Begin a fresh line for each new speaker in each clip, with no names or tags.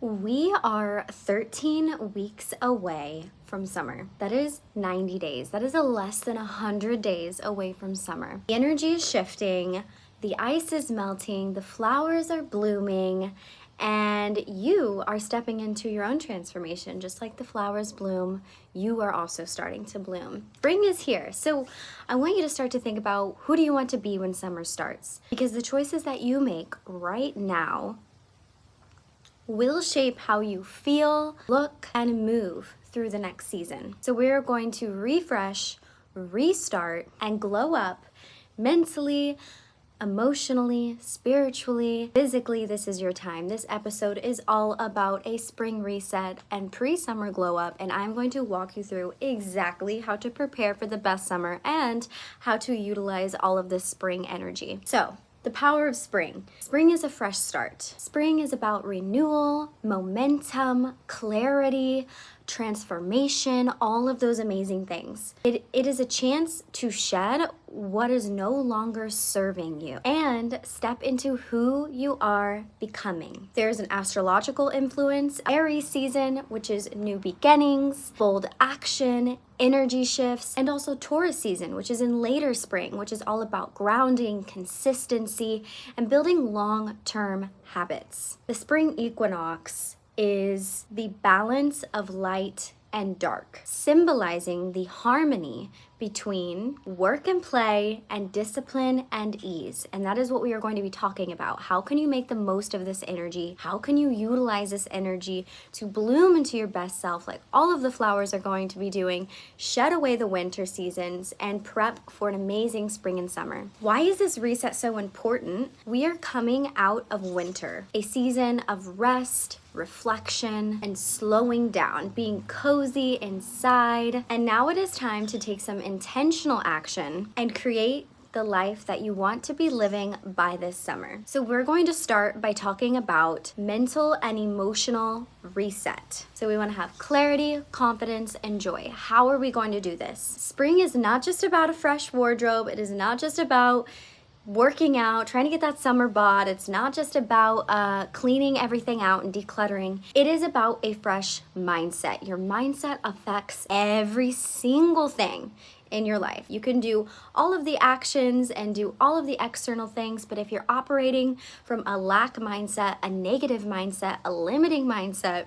We are 13 weeks away from summer. That is 90 days. That is a less than 100 days away from summer. The energy is shifting, the ice is melting, the flowers are blooming, and you are stepping into your own transformation. Just like the flowers bloom, you are also starting to bloom. Spring is here. So I want you to start to think about, who do you want to be when summer starts? Because the choices that you make right now will shape how you feel, look, and move through the next season. So we're going to refresh, restart, and glow up mentally, emotionally, spiritually, physically. This is your time. This episode is all about a spring reset and pre-summer glow up, and I'm going to walk you through exactly how to prepare for the best summer and how to utilize all of this spring energy. So, the power of spring. Spring is a fresh start. Spring is about renewal, momentum, clarity, transformation, all of those amazing things. It is a chance to shed what is no longer serving you and step into who you are becoming. There's an astrological influence, Aries season, which is new beginnings, bold action, energy shifts, and also Taurus season, which is in later spring, which is all about grounding, consistency, and building long-term habits. The spring equinox is the balance of light and dark, symbolizing the harmony between work and play and discipline and ease. And that is what we are going to be talking about. How can you make the most of this energy? How can you utilize this energy to bloom into your best self, like all of the flowers are going to be doing, shed away the winter seasons, and prep for an amazing spring and summer? Why is this reset so important? We are coming out of winter, a season of rest, reflection, and slowing down, being cozy inside. And now it is time to take some intentional action and create the life that you want to be living by this summer. So we're going to start by talking about mental and emotional reset. So we want to have clarity, confidence, and joy. How are we going to do this? Spring is not just about a fresh wardrobe. It is not just about working out, trying to get that summer bod. It's not just about cleaning everything out and decluttering. It is about a fresh mindset. Your mindset affects every single thing in your life. You can do all of the actions and do all of the external things, but if you're operating from a lack mindset, a negative mindset, a limiting mindset,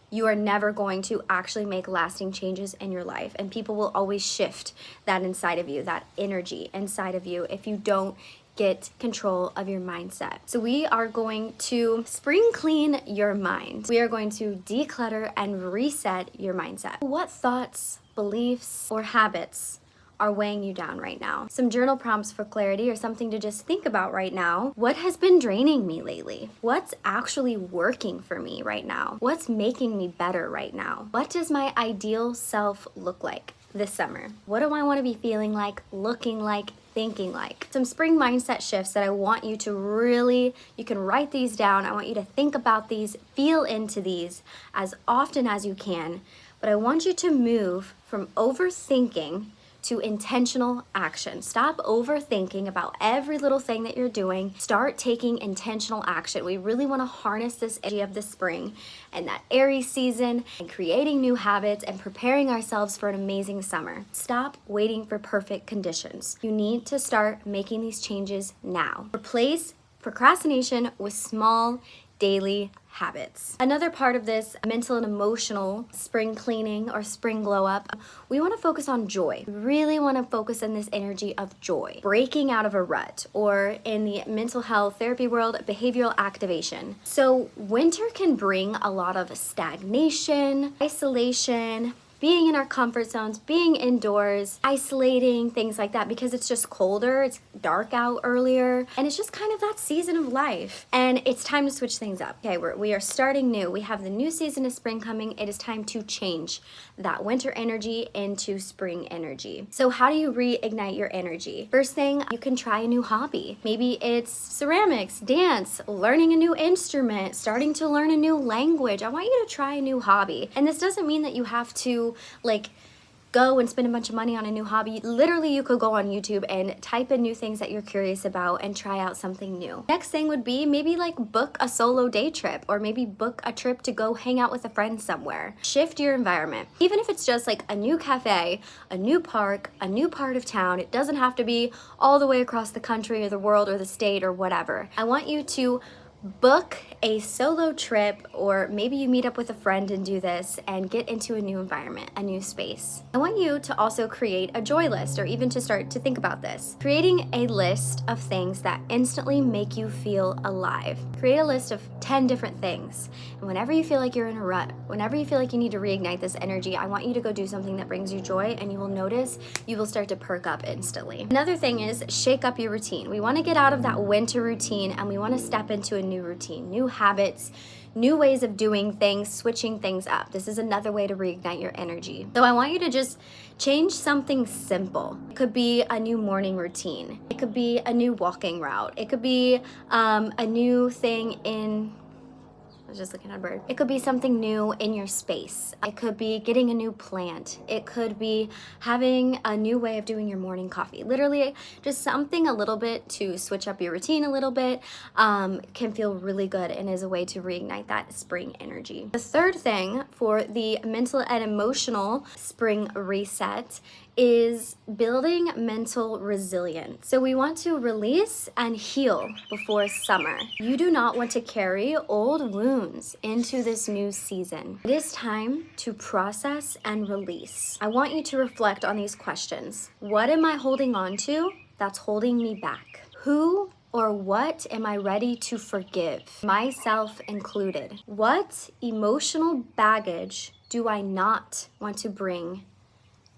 you are never going to actually make lasting changes in your life. And people will always shift that inside of you, that energy inside of you, if you don't get control of your mindset. So we are going to spring clean your mind. We are going to declutter and reset your mindset. What thoughts, beliefs, or habits are weighing you down right now? Some journal prompts for clarity or something to just think about right now. What has been draining me lately? What's actually working for me right now? What's making me better right now? What does my ideal self look like this summer? What do I want to be feeling like, looking like, thinking like? Some spring mindset shifts that I want you to really, you can write these down. I want you to think about these, feel into these as often as you can. But I want you to move from overthinking to intentional action. Stop overthinking about every little thing that you're doing. Start taking intentional action. We really want to harness this energy of the spring and that Aries season and creating new habits and preparing ourselves for an amazing summer. Stop waiting for perfect conditions. You need to start making these changes now. Replace procrastination with small daily habits. Another part of this mental and emotional spring cleaning or spring glow up, we want to focus on joy. We really want to focus on this energy of joy, breaking out of a rut, or in the mental health therapy world, behavioral activation. So winter can bring a lot of stagnation, isolation, being in our comfort zones, being indoors, isolating, things like that, because it's just colder, it's dark out earlier, and it's just kind of that season of life. And it's time to switch things up. Okay, we are starting new. We have the new season of spring coming. It is time to change that winter energy into spring energy. So how do you reignite your energy? First thing, you can try a new hobby. Maybe it's ceramics, dance, learning a new instrument, starting to learn a new language. I want you to try a new hobby. And this doesn't mean that you have to go and spend a bunch of money on a new hobby. Literally, you could go on YouTube and type in new things that you're curious about and try out something new. Next thing would be maybe like book a solo day trip, or maybe book a trip to go hang out with a friend somewhere. Shift your environment. Even if it's just like a new cafe, a new park, a new part of town, it doesn't have to be all the way across the country or the world or the state or whatever. I want you to book a solo trip, or maybe you meet up with a friend and do this and get into a new environment, a new space. I want you to also create a joy list, or even to start to think about this. Creating a list of things that instantly make you feel alive. Create a list of 10 different things. And whenever you feel like you're in a rut, whenever you feel like you need to reignite this energy, I want you to go do something that brings you joy, and you will notice you will start to perk up instantly. Another thing is shake up your routine. We want to get out of that winter routine and we want to step into a new routine, new habits, new ways of doing things, switching things up. This is another way to reignite your energy. So I want you to just change something simple. It could be a new morning routine. It could be a new walking route. It could be a new thing in I was just looking at a bird. It could be something new in your space. It could be getting a new plant. It could be having a new way of doing your morning coffee. Literally just something a little bit to switch up your routine a little bit can feel really good and is a way to reignite that spring energy. The third thing for the mental and emotional spring reset is building mental resilience. So we want to release and heal before summer. You do not want to carry old wounds into this new season. It is time to process and release. I want you to reflect on these questions. What am I holding on to that's holding me back? Who or what am I ready to forgive? Myself included. What emotional baggage do I not want to bring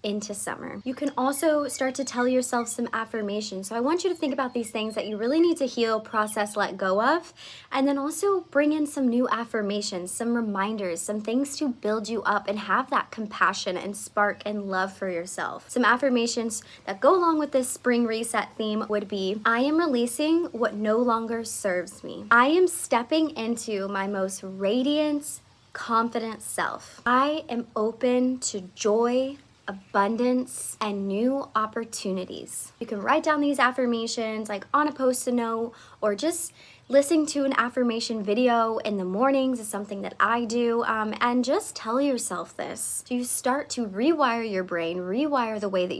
into summer? You can also start to tell yourself some affirmations. So I want you to think about these things that you really need to heal, process, let go of, and then also bring in some new affirmations, some reminders, some things to build you up and have that compassion and spark and love for yourself. Some affirmations that go along with this spring reset theme would be, I am releasing what no longer serves me. I am stepping into my most radiant, confident self. I am open to joy, abundance, and new opportunities. You can write down these affirmations like on a post-it note, or just listening to an affirmation video in the mornings is something that I do, and just tell yourself this. So you start to rewire your brain, rewire the way that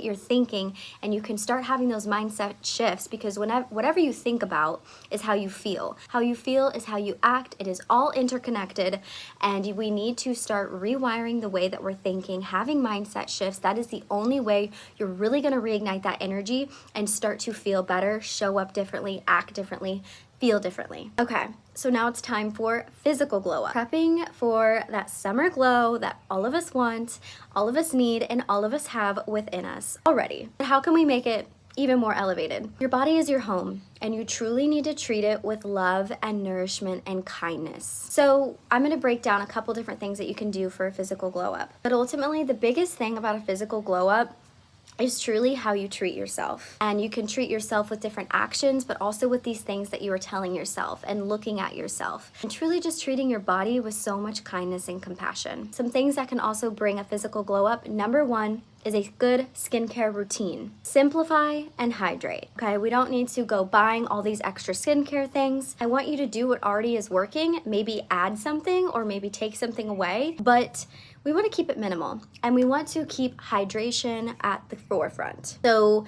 you're thinking, and you can start having those mindset shifts, because whatever you think about is how you feel. How you feel is how you act. It is all interconnected, and we need to start rewiring the way that we're thinking, having mindset shifts. That is the only way you're really going to reignite that energy and start to feel better, show up differently, act differently, feel differently. Okay, so now it's time for physical glow up. Prepping for that summer glow that all of us want, all of us need, and all of us have within us already. But how can we make it even more elevated? Your body is your home, and you truly need to treat it with love and nourishment and kindness. So I'm gonna break down a couple different things that you can do for a physical glow up. But ultimately, the biggest thing about a physical glow up is truly how you treat yourself. And you can treat yourself with different actions, but also with these things that you are telling yourself and looking at yourself. And truly just treating your body with so much kindness and compassion. Some things that can also bring a physical glow up. Number one is a good skincare routine. Simplify and hydrate. Okay, we don't need to go buying all these extra skincare things. I want you to do what already is working, maybe add something or maybe take something away, but we want to keep it minimal, and we want to keep hydration at the forefront. So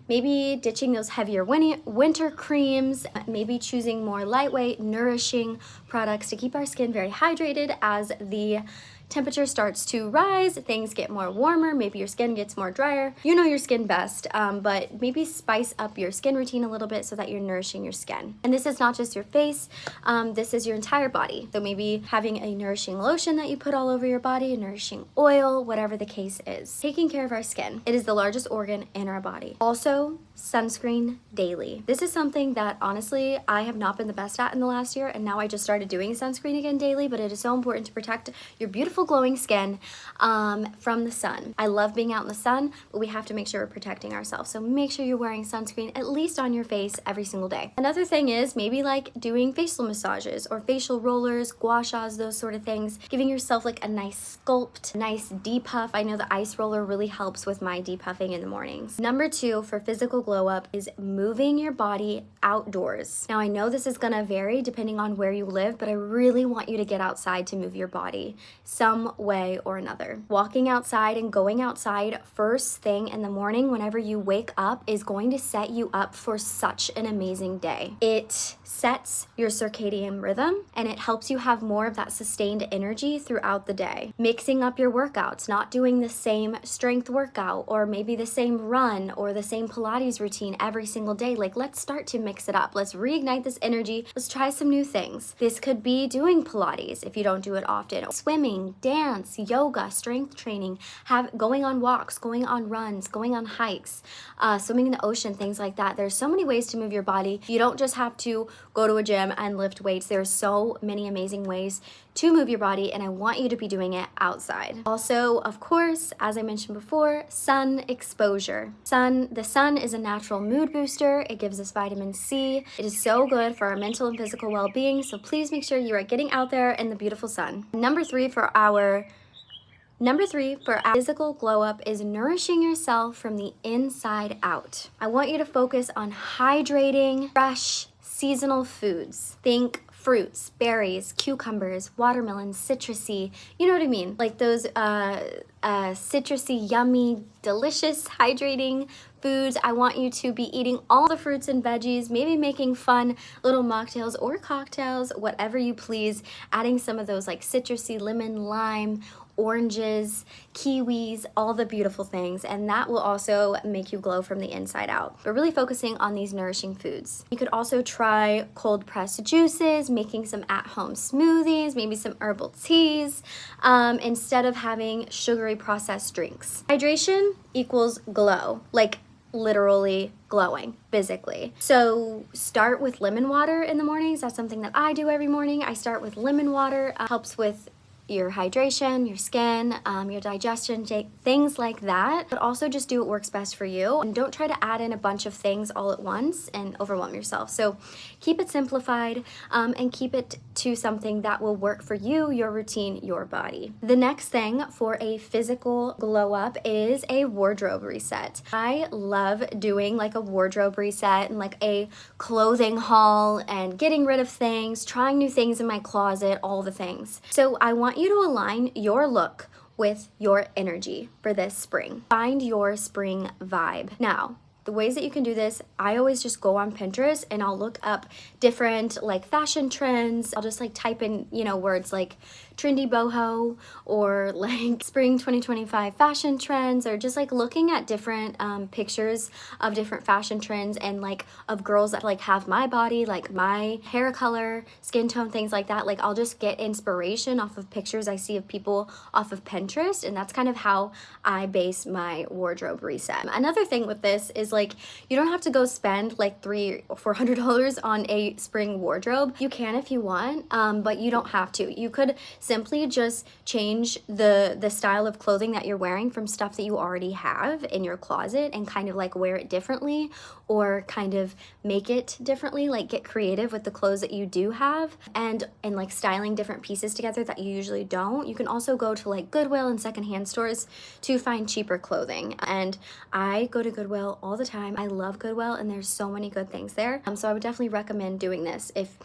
maybe ditching those heavier winter creams, maybe choosing more lightweight, nourishing products to keep our skin very hydrated as the temperature starts to rise, things get more warmer, maybe your skin gets more drier. You know your skin best, but maybe spice up your skin routine a little bit so that you're nourishing your skin. And this is not just your face, this is your entire body. So maybe having a nourishing lotion that you put all over your body, a nourishing oil, whatever the case is. Taking care of our skin. It is the largest organ in our body. Also, sunscreen daily. This is something that honestly I have not been the best at in the last year, and now I just started doing sunscreen again daily, but it is so important to protect your beautiful glowing skin from the sun. I love being out in the sun, but we have to make sure we're protecting ourselves. So make sure you're wearing sunscreen at least on your face every single day. Another thing is maybe like doing facial massages or facial rollers, gua shas, those sort of things, giving yourself like a nice sculpt, nice depuff. I know the ice roller really helps with my depuffing in the mornings. Number 2 for physical glow up is moving your body outdoors. Now I know this is gonna vary depending on where you live, but I really want you to get outside to move your body some way or another. Walking outside and going outside first thing in the morning whenever you wake up is going to set you up for such an amazing day. It sets your circadian rhythm and it helps you have more of that sustained energy throughout the day. Mixing up your workouts, not doing the same strength workout or maybe the same run or the same Pilates routine every single day. Like, let's start to mix it up. Let's reignite this energy. Let's try some new things. This could be doing Pilates if you don't do it often, swimming, dance, yoga, strength training, going on walks, going on runs, going on hikes, swimming in the ocean, things like that. There's so many ways to move your body. You don't just have to go to a gym and lift weights. There's so many amazing ways to move your body, and I want you to be doing it outside. Also, of course, as I mentioned before, sun exposure. The sun is a natural mood booster. It gives us vitamin C. It is so good for our mental and physical well-being, so please make sure you are getting out there in the beautiful sun. Number three for our physical glow up is nourishing yourself from the inside out. I want you to focus on hydrating, fresh, seasonal foods. Think fruits, berries, cucumbers, watermelons, citrusy, you know what I mean? Like those citrusy, yummy, delicious, hydrating foods. I want you to be eating all the fruits and veggies, maybe making fun little mocktails or cocktails, whatever you please, adding some of those like citrusy, lemon, lime, oranges, kiwis, all the beautiful things, and that will also make you glow from the inside out. But really focusing on these nourishing foods. You could also try cold pressed juices, making some at-home smoothies, maybe some herbal teas, instead of having sugary processed drinks. Hydration equals glow, like literally glowing physically. So start with lemon water in the mornings. That's something that I do every morning. I start with lemon water. Helps with your hydration, your skin, your digestion, things like that. But also just do what works best for you. And don't try to add in a bunch of things all at once and overwhelm yourself. So keep it simplified and keep it to something that will work for you, your routine, your body. The next thing for a physical glow up is a wardrobe reset. I love doing like a wardrobe reset and like a clothing haul and getting rid of things, trying new things in my closet, all the things. So I want you to align your look with your energy for this spring. Find your spring vibe. Now, the ways that you can do this, I always just go on Pinterest and I'll look up different like fashion trends. I'll just like type in, words like trendy boho or like spring 2025 fashion trends, or just like looking at different pictures of different fashion trends and like of girls that like have my body, like my hair color, skin tone, things like that. Like I'll just get inspiration off of pictures I see of people off of Pinterest, and that's kind of how I base my wardrobe reset. Another thing with this is like you don't have to go spend like $300 or $400 on a spring wardrobe. You can if you want, but you don't have to. You could simply just change the style of clothing that you're wearing from stuff that you already have in your closet and kind of like wear it differently, or kind of make it differently, like get creative with the clothes that you do have and like styling different pieces together that you usually don't. You can also go to like Goodwill and secondhand stores to find cheaper clothing, and I go to Goodwill all the time. I love Goodwill and there's so many good things there. So I would definitely recommend doing this. If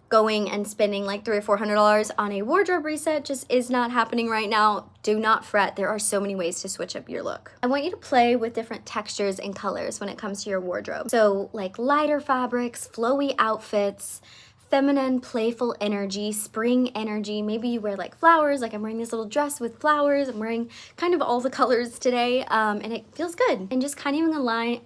going and spending like $300 or $400 on a wardrobe reset just is not happening right now, do not fret. There are so many ways to switch up your look. I want you to play with different textures and colors when it comes to your wardrobe. So like lighter fabrics, flowy outfits, feminine, playful energy, spring energy. Maybe you wear like flowers, like I'm wearing this little dress with flowers. I'm wearing kind of all the colors today, and it feels good. And just kind of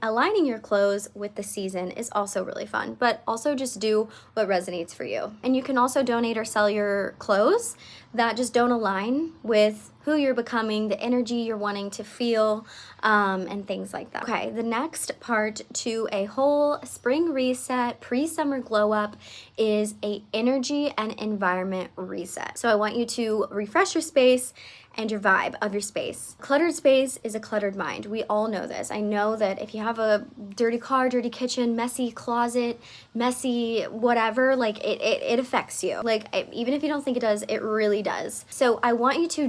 aligning your clothes with the season is also really fun, but also just do what resonates for you. And you can also donate or sell your clothes that just don't align with who you're becoming, the energy you're wanting to feel, and things like that. Okay, the next part to a whole spring reset, pre-summer glow up is a energy and environment reset. So I want you to refresh your space and your vibe of your space. Cluttered space is a cluttered mind. We all know this. I know that if you have a dirty car, dirty kitchen, messy closet, messy whatever, like it affects you. Like even if you don't think it does, it really does. So I want you to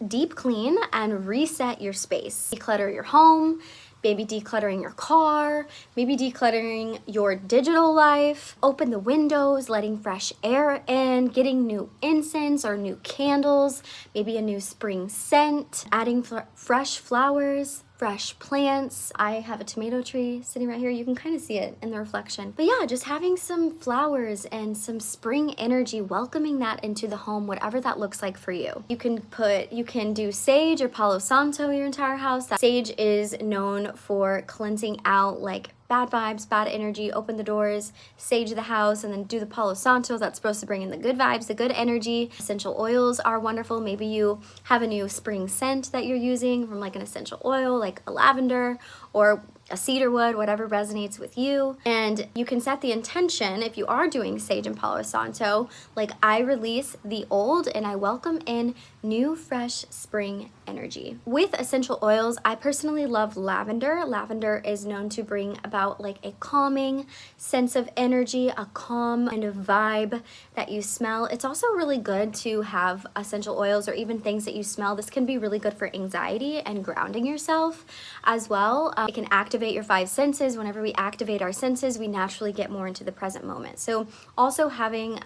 deep clean and reset your space. Declutter your home, maybe decluttering your car, maybe decluttering your digital life, open the windows, letting fresh air in, getting new incense or new candles, maybe a new spring scent, adding fresh flowers, fresh plants. I have a tomato tree sitting right here. You can kind of see it in the reflection. But yeah, just having some flowers and some spring energy, welcoming that into the home, whatever that looks like for you. You can do sage or Palo Santo your entire house. Sage is known for cleansing out like bad vibes, bad energy, open the doors, sage the house, and then do the Palo Santo. That's supposed to bring in the good vibes, the good energy. Essential oils are wonderful. Maybe you have a new spring scent that you're using from like an essential oil, like a lavender or a cedar wood, whatever resonates with you. And you can set the intention if you are doing sage and Palo Santo, like I release the old and I welcome in new, fresh spring energy. With essential oils, I personally love lavender. Lavender is known to bring about like a calming sense of energy, a calm kind of vibe that you smell. It's also really good to have essential oils or even things that you smell. This can be really good for anxiety and grounding yourself as well. It can activate your five senses. Whenever we activate our senses, we naturally get more into the present moment. So also having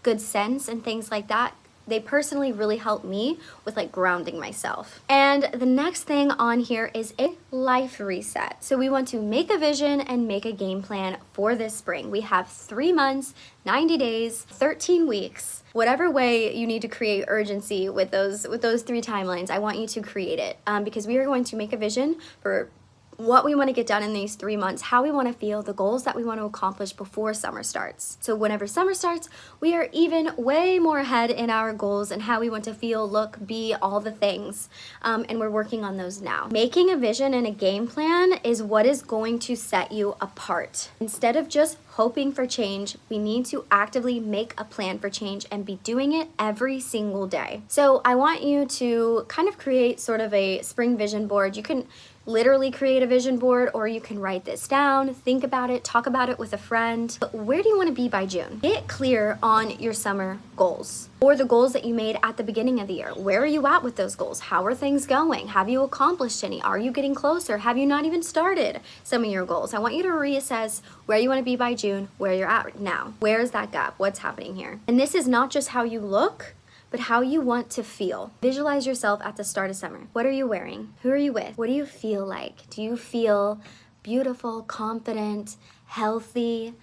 good scents and things like that, they personally really help me with like grounding myself. And the next thing on here is a life reset. So we want to make a vision and make a game plan for this spring. We have 3 months, 90 days, 13 weeks. Whatever way you need to create urgency with those 3 timelines, I want you to create it because we are going to make a vision for what we want to get done in these 3 months, how we want to feel, the goals that we want to accomplish before summer starts. So whenever summer starts, we are even way more ahead in our goals and how we want to feel, look, be, all the things. And we're working on those now. Making a vision and a game plan is what is going to set you apart. Instead of just hoping for change, we need to actively make a plan for change and be doing it every single day. So I want you to kind of create sort of a spring vision board. You can literally create a vision board, or you can write this down, think about it, talk about it with a friend. But where do you want to be by June? Get clear on your summer goals or the goals that you made at the beginning of the year. Where are you at with those goals? How are things going? Have you accomplished any? Are you getting closer? Have you not even started some of your goals? I want you to reassess where you want to be by June, where you're at now. Where is that gap? What's happening here? And this is not just how you look, but how you want to feel. Visualize yourself at the start of summer. What are you wearing? Who are you with? What do you feel like? Do you feel beautiful, confident, healthy,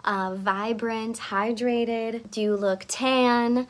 vibrant, hydrated? Do you look tan,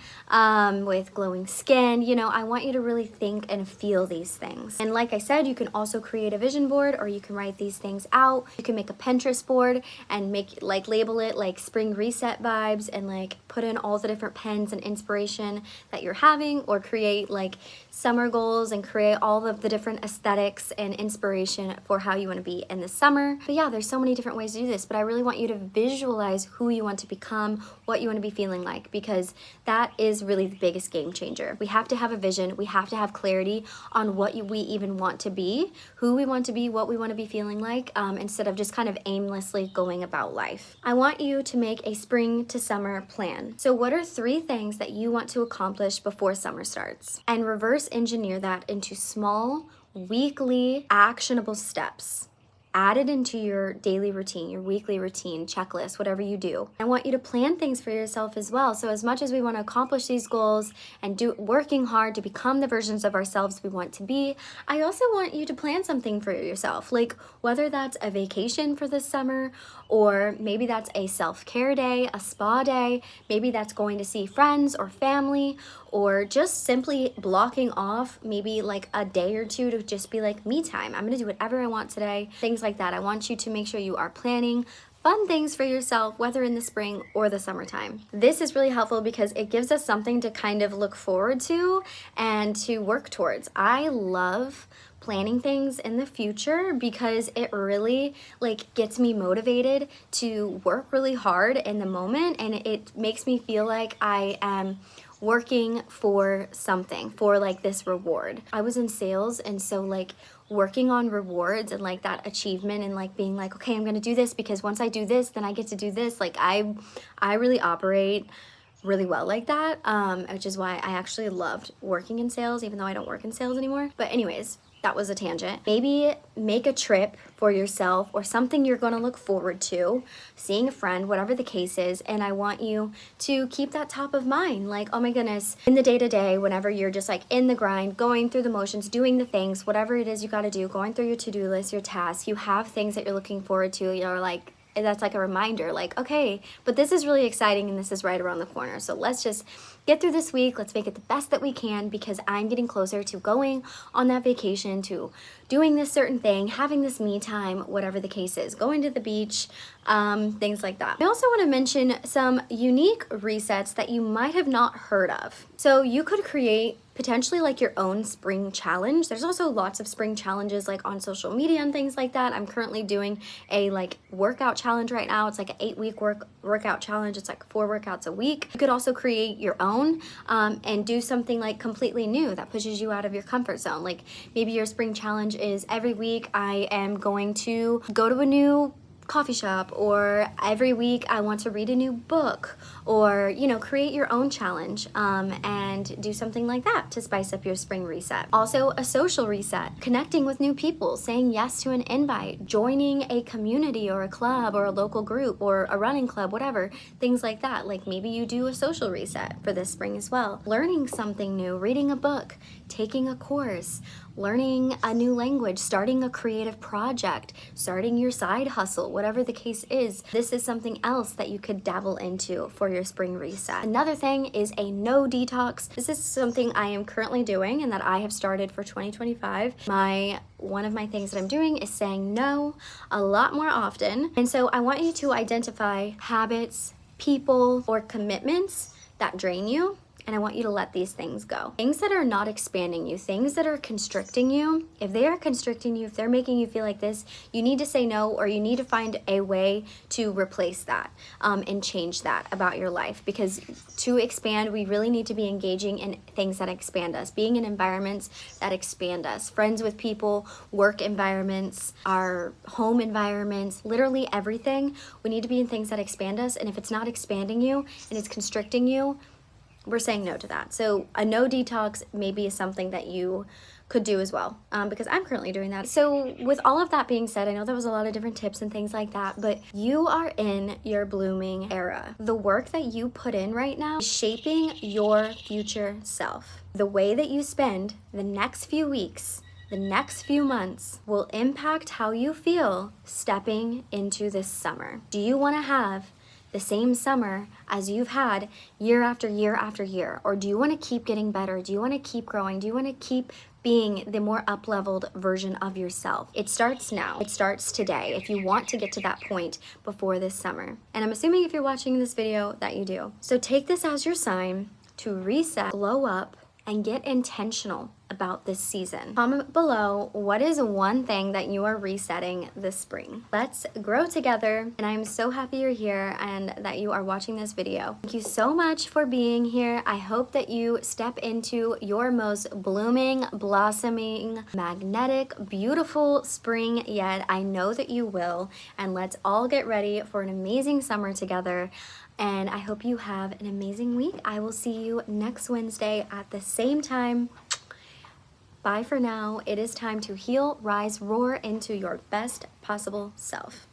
with glowing skin? You know, I want you to really think and feel these things. And like I said, you can also create a vision board, or you can write these things out. You can make a Pinterest board and label it like spring reset vibes and like put in all the different pens and inspiration that you're having, or create like summer goals and create all of the different aesthetics and inspiration for how you want to be in the summer. But yeah, there's so many different ways to do this, but I really want you to visualize who you want to become, what you want to be feeling like, because that is really the biggest game changer. We have to have a vision. We have to have clarity on what we even want to be, who we want to be, what we want to be feeling like, instead of just kind of aimlessly going about life. I want you to make a spring to summer plan. So what are 3 things that you want to accomplish before summer starts? And reverse engineer that into small, weekly, actionable steps. Add it into your daily routine, your weekly routine, checklist, whatever you do. I want you to plan things for yourself as well. So as much as we want to accomplish these goals and working hard to become the versions of ourselves we want to be, I also want you to plan something for yourself. Like whether that's a vacation for this summer, or maybe that's a self-care day, a spa day, maybe that's going to see friends or family, or just simply blocking off maybe like a day or 2 to just be like me time. I'm gonna do whatever I want today, things like that. I want you to make sure you are planning, fun things for yourself, whether in the spring or the summertime. This is really helpful because it gives us something to kind of look forward to and to work towards. I love planning things in the future because it really like gets me motivated to work really hard in the moment, and it makes me feel like I am working for something, for like this reward. I was in sales, and so like working on rewards and like that achievement and like being like, okay, I'm gonna do this because once I do this, then I get to do this. Like I really operate really well like that, which is why I actually loved working in sales, even though I don't work in sales anymore. But anyways, that was a tangent. Maybe make a trip for yourself or something you're going to look forward to, seeing a friend, whatever the case is. And I want you to keep that top of mind. Like, oh my goodness, in the day-to-day, whenever you're just like in the grind, going through the motions, doing the things, whatever it is you got to do, going through your to-do list, your tasks, you have things that you're looking forward to. You're like, that's like a reminder, like, okay, but this is really exciting and this is right around the corner. So let's just get through this week. Let's make it the best that we can because I'm getting closer to going on that vacation, to doing this certain thing, having this me time, whatever the case is, going to the beach, things like that. I also want to mention some unique resets that you might have not heard of. So you could create potentially like your own spring challenge. There's also lots of spring challenges like on social media and things like that. I'm currently doing a like workout challenge right now. It's like an 8-week workout challenge. It's like 4 workouts a week. You could also create your own and do something like completely new that pushes you out of your comfort zone. Like maybe your spring challenge is every week I am going to go to a new coffee shop, or every week I want to read a new book, or you know, create your own challenge and do something like that to spice up your spring reset. Also a social reset, connecting with new people, saying yes to an invite, joining a community or a club or a local group or a running club, whatever, things like that. Like maybe you do a social reset for this spring as well. Learning something new, reading a book, taking a course, learning a new language, starting a creative project, starting your side hustle, whatever the case is. This is something else that you could dabble into for your spring reset. Another thing is a no detox. This is something I am currently doing and that I have started for 2025. One of my things that I'm doing is saying no a lot more often. And so I want you to identify habits, people, or commitments that drain you. And I want you to let these things go. Things that are not expanding you, things that are constricting you, if they are constricting you, if they're making you feel like this, you need to say no, or you need to find a way to replace that and change that about your life. Because to expand, we really need to be engaging in things that expand us, being in environments that expand us, friends with people, work environments, our home environments, literally everything. We need to be in things that expand us. And if it's not expanding you and it's constricting you, we're saying no to that. So a no detox maybe is something that you could do as well, because I'm currently doing that. So with all of that being said, I know that was a lot of different tips and things like that, but you are in your blooming era. The work that you put in right now is shaping your future self. The way that you spend the next few weeks, the next few months will impact how you feel stepping into this summer. Do you want to have the same summer as you've had year after year after year? Or do you want to keep getting better? Do you want to keep growing? Do you want to keep being the more up-leveled version of yourself? It starts now. It starts today if you want to get to that point before this summer. And I'm assuming if you're watching this video that you do. So take this as your sign to reset, glow up, and get intentional about this season. Comment below, what is one thing that you are resetting this spring? Let's grow together, and I'm so happy you're here and that you are watching this video. Thank you so much for being here. I hope that you step into your most blooming, blossoming, magnetic, beautiful spring yet. I know that you will, and let's all get ready for an amazing summer together. And I hope you have an amazing week. I will see you next Wednesday at the same time. Bye for now. It is time to heal, rise, roar into your best possible self.